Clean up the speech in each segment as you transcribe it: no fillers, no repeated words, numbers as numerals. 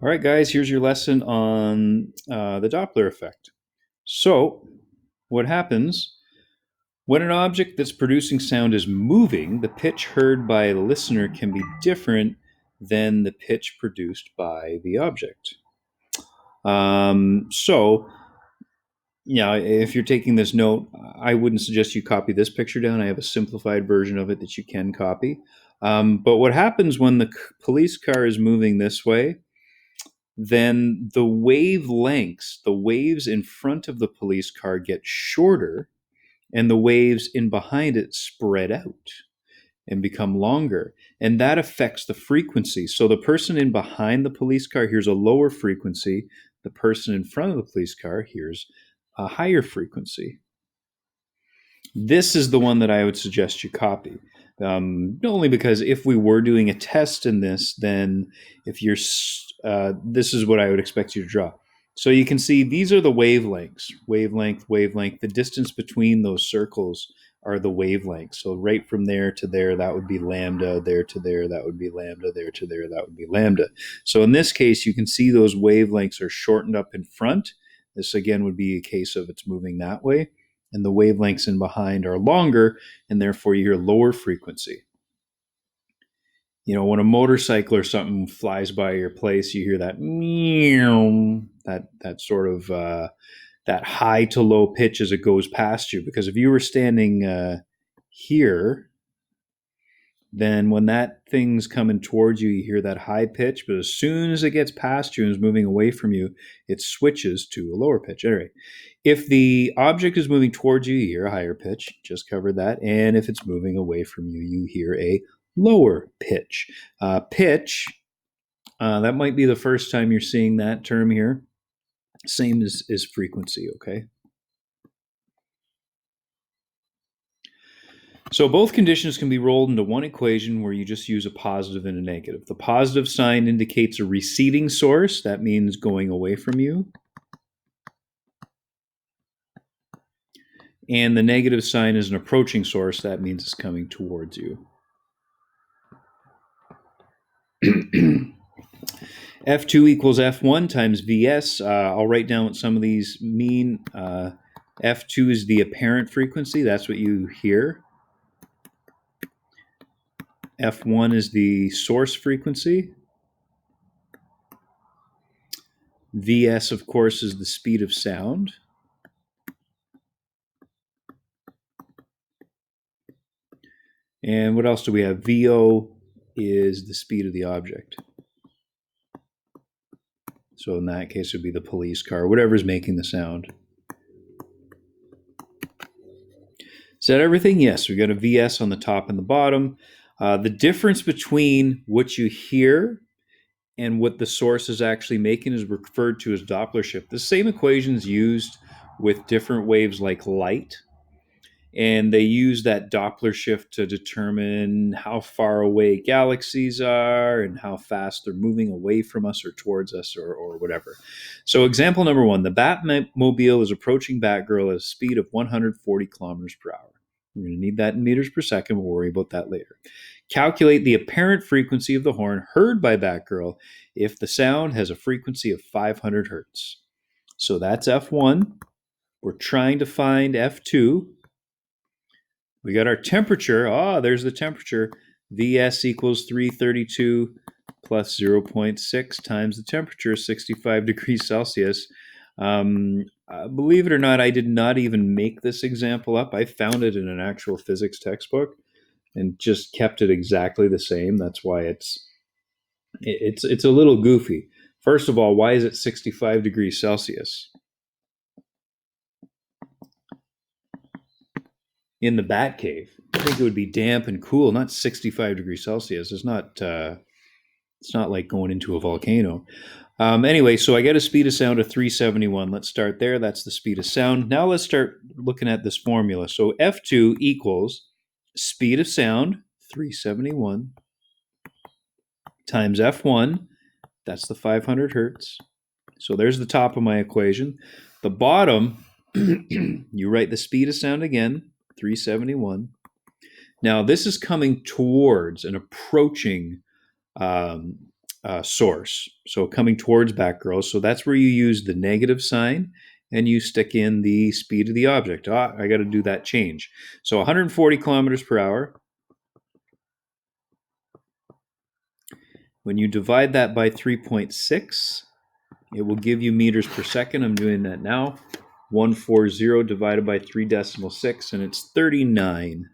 All right, guys, here's your lesson on the Doppler effect. So, what happens when an object that's producing sound is moving, the pitch heard by the listener can be different than the pitch produced by the object. So, yeah, if you're taking this note, I wouldn't suggest you copy this picture down. I have a simplified version of it that you can copy. But what happens when the police car is moving this way? Then the wavelengths, the waves in front of the police car get shorter, and the waves in behind it spread out and become longer. And that affects the frequency. So the person in behind the police car hears a lower frequency, the person in front of the police car hears a higher frequency. This is the one that I would suggest you copy. Only because if we were doing a test in this, then if you're, this is what I would expect you to draw. So you can see these are the wavelengths, wavelength, wavelength. The distance between those circles are the wavelengths. So right from there to there, that would be lambda, there to there, that would be lambda, there to there, that would be lambda. So in this case, you can see those wavelengths are shortened up in front. This again would be a case of it's moving that way. And the wavelengths in behind are longer, and therefore you hear lower frequency. You know, when a motorcycle or something flies by your place, you hear that meow, that sort of that high to low pitch as it goes past you. Because if you were standing here, then when that thing's coming towards you, you hear that high pitch. But as soon as it gets past you and is moving away from you, it switches to a lower pitch. Anyway, if the object is moving towards you, you hear a higher pitch. Just covered that. And if it's moving away from you, you hear a lower pitch. Pitch, that might be the first time you're seeing that term here. Same as frequency, okay? So both conditions can be rolled into one equation where you just use a positive and a negative. The positive sign indicates a receding source. That means going away from you. And the negative sign is an approaching source. That means it's coming towards you. F2 equals F1 times Vs. I'll write down what some of these mean. F2 is the apparent frequency. That's what you hear. F1 is the source frequency. Vs, of course, is the speed of sound. And what else do we have? VO is the speed of the object. So in that case, it would be the police car, whatever's making the sound. Is that everything? Yes, we got a Vs on the top and the bottom. The difference between what you hear and what the source is actually making is referred to as Doppler shift. The same equation is used with different waves like light. And they use that Doppler shift to determine how far away galaxies are and how fast they're moving away from us or towards us or whatever. So example number one, the Batmobile is approaching Batgirl at a speed of 140 kilometers per hour. We're going to need that in meters per second. We'll worry about that later. Calculate the apparent frequency of the horn heard by Batgirl if the sound has a frequency of 500 hertz. So that's F1. We're trying to find F2. We got our temperature. There's the temperature. Vs equals 332 plus 0.6 times the temperature, 65 degrees Celsius. Believe it or not, I did not even make this example up. I found it in an actual physics textbook and just kept it exactly the same. That's why it's a little goofy. First of all, why is it 65 degrees Celsius? In the Bat Cave, I think it would be damp and cool, not 65 degrees Celsius. It's not like going into a volcano. Anyway, so I get a speed of sound of 371. Let's start there. That's the speed of sound. Now let's start looking at this formula. So F2 equals speed of sound, 371, times F1. That's the 500 hertz. So there's the top of my equation. The bottom, you write the speed of sound again, 371. Now this is coming towards and approaching source. So coming towards Batgirl. So that's where you use the negative sign and you stick in the speed of the object. I got to do that change. So 140 kilometers per hour. When you divide that by 3.6, it will give you meters per second. I'm doing that now. 140 divided by 3 decimal 6, and it's 39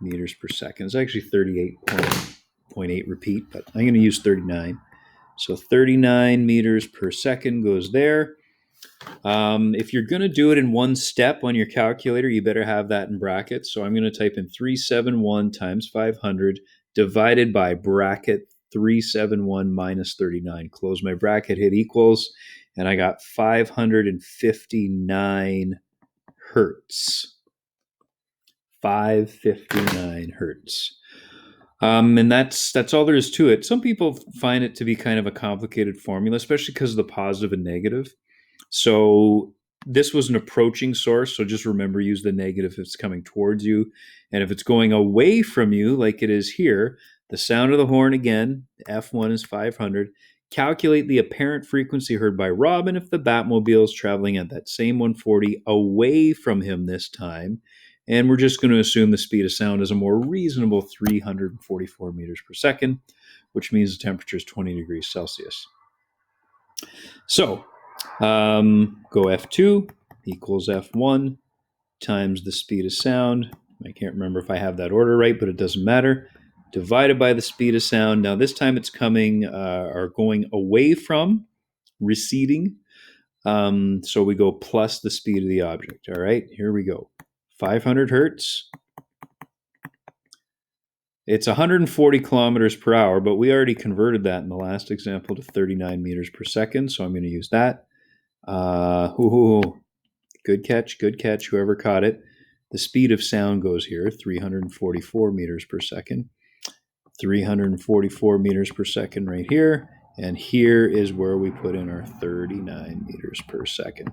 meters per second. It's actually 38.8 repeat, but I'm going to use 39. So 39 meters per second goes there. If you're going to do it in one step on your calculator, you better have that in brackets. So I'm going to type in 371 times 500 divided by bracket 371 minus 39. Close my bracket, hit equals, and I got 559 hertz. 559 hertz. And that's all there is to it. Some people find it to be kind of a complicated formula, especially because of the positive and negative. So this was an approaching source. So just remember, use the negative if it's coming towards you. And if it's going away from you, like it is here, the sound of the horn again, F1 is 500. Calculate the apparent frequency heard by Robin if the Batmobile is traveling at that same 140 away from him this time. And we're just going to assume the speed of sound is a more reasonable 344 meters per second, which means the temperature is 20 degrees Celsius. So go F2 equals F1 times the speed of sound. I can't remember if I have that order right, but it doesn't matter. Divided by the speed of sound. Now this time it's coming or going away from, receding. So we go plus the speed of the object. All right, here we go. 500 hertz. It's 140 kilometers per hour, but we already converted that in the last example to 39 meters per second, so I'm going to use that. Good catch, whoever caught it. The speed of sound goes here, 344 meters per second. 344 meters per second right here, and here is where we put in our 39 meters per second.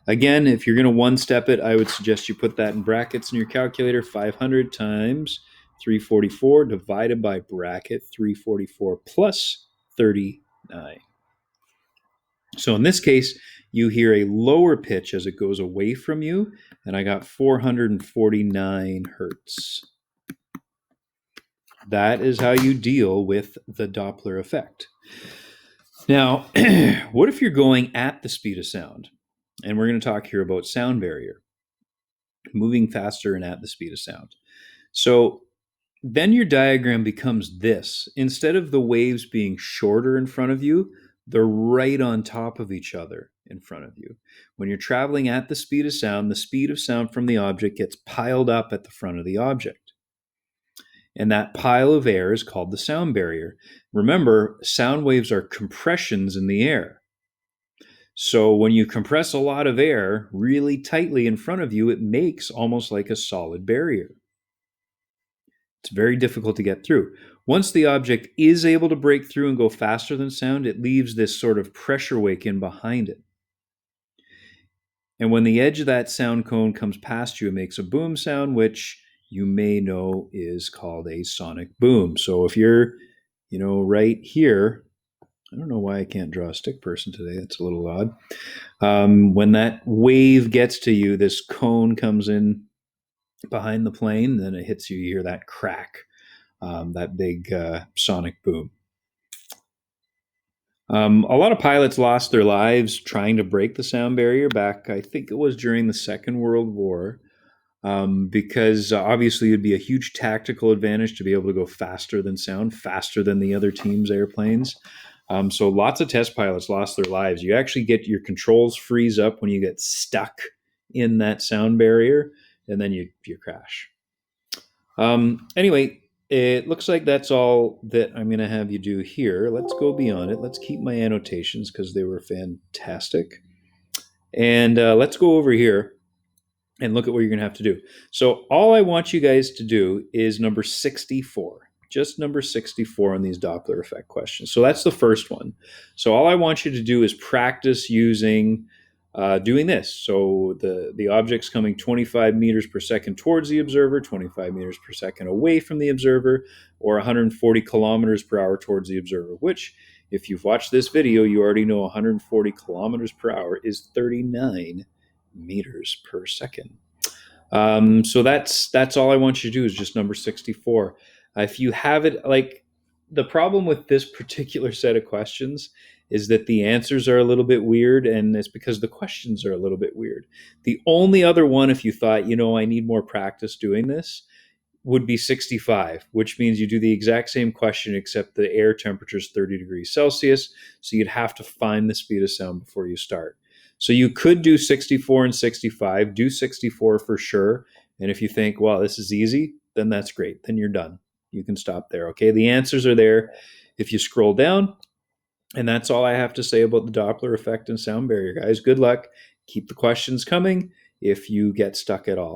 Again, if you're going to one-step it, I would suggest you put that in brackets in your calculator. 500 times 344 divided by bracket 344 plus 39. So in this case, you hear a lower pitch as it goes away from you, and I got 449 hertz. That is how you deal with the Doppler effect. Now, what if you're going at the speed of sound? And we're going to talk here about sound barrier, moving faster and at the speed of sound. So then your diagram becomes this. Instead of the waves being shorter in front of you, they're right on top of each other in front of you. When you're traveling at the speed of sound from the object gets piled up at the front of the object. And that pile of air is called the sound barrier. Remember, sound waves are compressions in the air. So when you compress a lot of air really tightly in front of you, it makes almost like a solid barrier. It's very difficult to get through. Once the object is able to break through and go faster than sound, it leaves this sort of pressure wake in behind it. And when the edge of that sound cone comes past you, it makes a boom sound, which you may know is called a sonic boom. So if you're, right here, I don't know why I can't draw a stick person today. That's a little odd. When that wave gets to you, this cone comes in behind the plane, then it hits you, you hear that crack, that big sonic boom. A lot of pilots lost their lives trying to break the sound barrier back, I think it was during the Second World War, because obviously it'd be a huge tactical advantage to be able to go faster than sound, faster than the other team's airplanes. So lots of test pilots lost their lives. You actually get your controls freeze up when you get stuck in that sound barrier, and then you crash. Anyway, it looks like that's all that I'm going to have you do here. Let's go beyond it. Let's keep my annotations because they were fantastic. And let's go over here and look at what you're going to have to do. So all I want you guys to do is number 64. Just number 64 on these Doppler effect questions. So that's the first one. So all I want you to do is practice using doing this. So the object's coming 25 meters per second towards the observer, 25 meters per second away from the observer, or 140 kilometers per hour towards the observer, which, if you've watched this video, you already know 140 kilometers per hour is 39 meters per second. So that's all I want you to do is just number 64. If you have it, like, the problem with this particular set of questions is that the answers are a little bit weird, and it's because the questions are a little bit weird. The only other one, if you thought, I need more practice doing this, would be 65, which means you do the exact same question except the air temperature is 30 degrees Celsius. So you'd have to find the speed of sound before you start. So you could do 64 and 65, do 64 for sure. And if you think, wow, this is easy, then that's great. Then you're done. You can stop there. Okay. The answers are there if you scroll down. And that's all I have to say about the Doppler effect and sound barrier, guys. Good luck. Keep the questions coming if you get stuck at all.